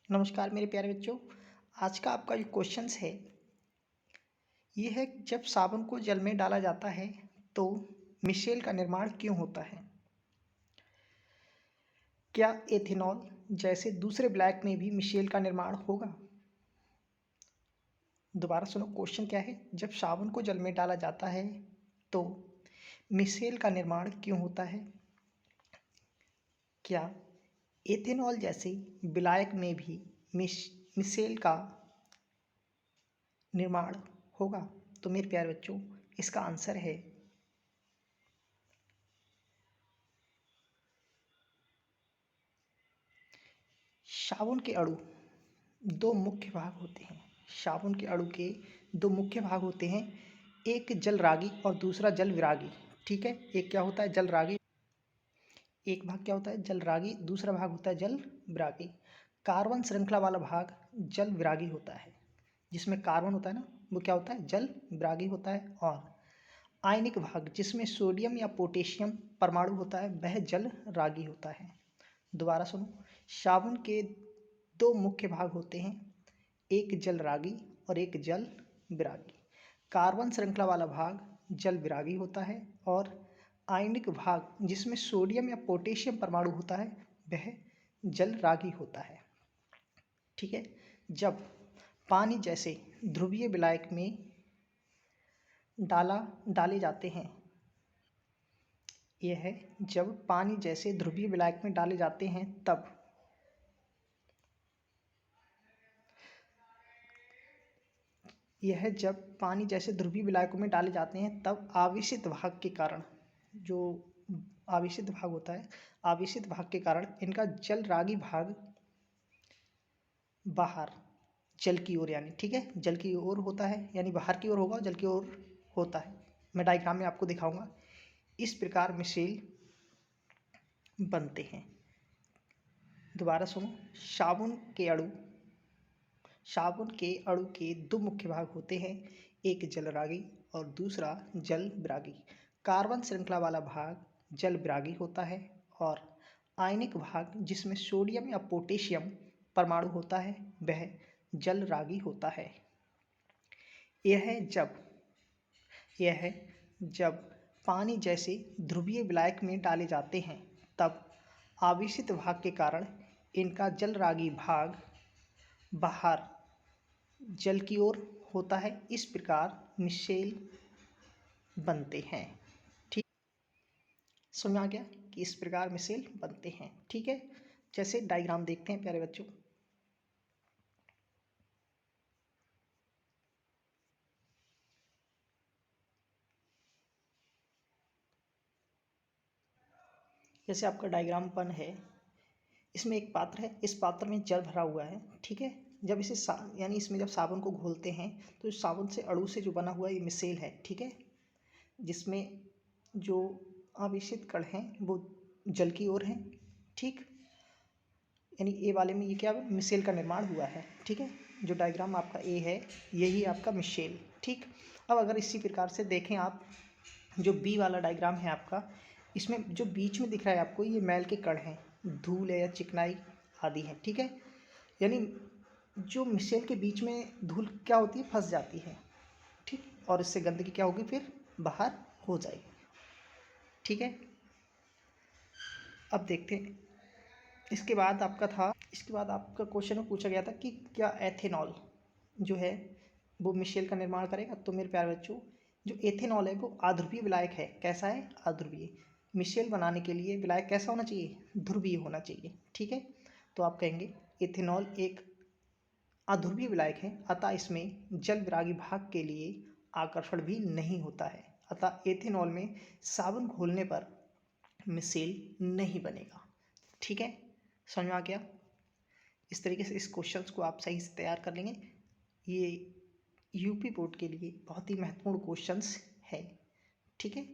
नमस्कार मेरे प्यारे बच्चों। आज का आपका जो क्वेश्चंस है ये है कि जब साबुन को जल में डाला जाता है तो मिशेल का निर्माण क्यों होता है। क्या एथेनॉल जैसे दूसरे ब्लैक में भी मिशेल का निर्माण होगा। दोबारा सुनो, क्वेश्चन क्या है। जब साबुन को जल में डाला जाता है तो मिशेल का निर्माण क्यों होता है। क्या एथेनॉल जैसे विलायक में भी मिशेल का निर्माण होगा। तो मेरे प्यारे बच्चों, इसका आंसर है साबुन के अणु दो मुख्य भाग होते हैं। साबुन के अणु के दो मुख्य भाग होते हैं, एक जल रागी और दूसरा जल विरागी। ठीक है, एक क्या होता है जल रागी, एक भाग क्या होता है जल रागी, दूसरा भाग होता है जल विरागी। कार्बन श्रृंखला वाला भाग जल विरागी होता है, जिसमें कार्बन होता है ना, वो क्या होता है जल विरागी होता है। और आयनिक भाग जिसमें सोडियम या पोटेशियम परमाणु होता है वह जल रागी होता है। दोबारा सुनो, साबुन के दो मुख्य भाग होते हैं, एक जल रागी और एक जल विरागी। कार्बन श्रृंखला वाला भाग जल विरागी होता है और आयनिक भाग जिसमें सोडियम या पोटेशियम परमाणु होता है वह जल रागी होता है। ठीक है, जब पानी जैसे ध्रुवीय विलायक में डाले जाते हैं, यह है जब पानी जैसे ध्रुवीय विलायक में डाले जाते हैं तब यह जब पानी जैसे ध्रुवीय विलायकों में डाले जाते हैं तब आवेशित भाग के कारण, जो आवेशित भाग होता है, आवेशित भाग के कारण इनका जल रागी भाग बाहर जल की ओर, यानी ठीक है जल की ओर होता है, यानी बाहर की ओर होगा, जल की ओर होता है। मैं डायग्राम में आपको दिखाऊंगा। इस प्रकार मिशेल बनते हैं। दोबारा सुनो, साबुन के अणु के दो मुख्य भाग होते हैं, एक जल रागी और दूसरा जल विरागी। कार्बन श्रृंखला वाला भाग जल विरागी होता है और आयनिक भाग जिसमें सोडियम या पोटेशियम परमाणु होता है वह जल रागी होता है। यह है जब पानी जैसे ध्रुवीय विलायक में डाले जाते हैं तब आवेशित भाग के कारण इनका जल रागी भाग बाहर जल की ओर होता है। इस प्रकार मिशेल बनते हैं। ठीक, समझ आ गया कि इस प्रकार मिशेल बनते हैं। ठीक है, जैसे डायग्राम देखते हैं प्यारे बच्चों। जैसे आपका डायग्राम पन है, इसमें एक पात्र है, इस पात्र में जल भरा हुआ है। ठीक है, जब इसे यानी इसमें जब साबुन को घोलते हैं तो इस साबुन से अणु से जो बना हुआ ये मिशेल है। ठीक है, जिसमें जो आवेशित कण हैं वो जल की ओर हैं। ठीक, यानी ए वाले में ये क्या मिशेल का निर्माण हुआ है। ठीक है, जो डायग्राम आपका ए है यही आपका मिशेल। ठीक, अब अगर इसी प्रकार से देखें आप, जो बी वाला डायग्राम है आपका, इसमें जो बीच में दिख रहा है आपको ये मैल के कण हैं, धूल है या चिकनाई आदि है। ठीक है, यानी जो मिशेल के बीच में धूल क्या होती है फंस जाती है। ठीक, और इससे गंदगी क्या होगी फिर बाहर हो जाएगी। ठीक है, अब देखते हैं। इसके बाद आपका क्वेश्चन में पूछा गया था कि क्या एथेनॉल जो है वो मिशेल का निर्माण करेगा। तो मेरे प्यारे बच्चों, जो एथेनॉल है वो अध्रुवीय विलायक है। कैसा है, अध्रुवीय। मिशेल बनाने के लिए विलायक कैसा होना चाहिए, ध्रुवीय होना चाहिए। ठीक है, तो आप कहेंगे एथेनॉल एक अध्रुवीय विलायक है, अतः इसमें जल विरागी भाग के लिए आकर्षण भी नहीं होता है, अतः एथेनॉल में साबुन घोलने पर मिशेल नहीं बनेगा। ठीक है, समझ में आ गया। इस तरीके से इस क्वेश्चंस को आप सही से तैयार कर लेंगे। ये यूपी बोर्ड के लिए बहुत ही महत्वपूर्ण क्वेश्चंस है। ठीक है।